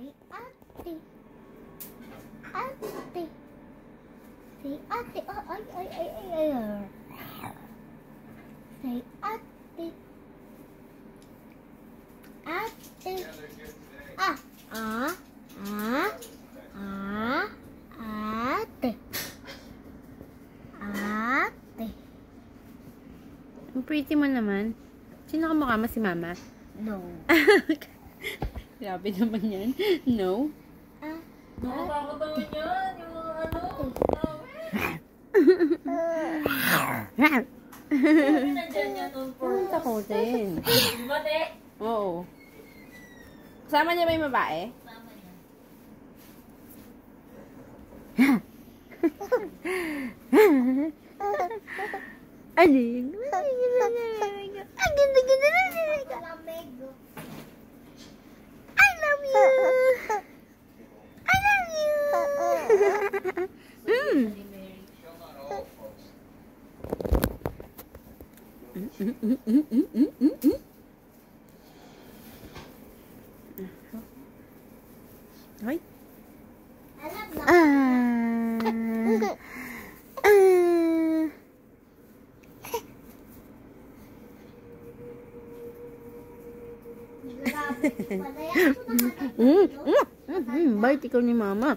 Say ate. Ate. Say ate. Oh, ay. Say ate. Ate. Ate. Ate. Ang pretty mo naman. Sino kamukha mo, si mama? No. Grabe naman yan. No? Nakakakot naman yan. Yung mga ano. Sabi na dyan yan on purpose. Takutin. Mati. Oo. Kasama niya ba yung babae? Sama niya. Aling. I love you. I love you. Hoy. Alam na. Bait ikaw ni mama.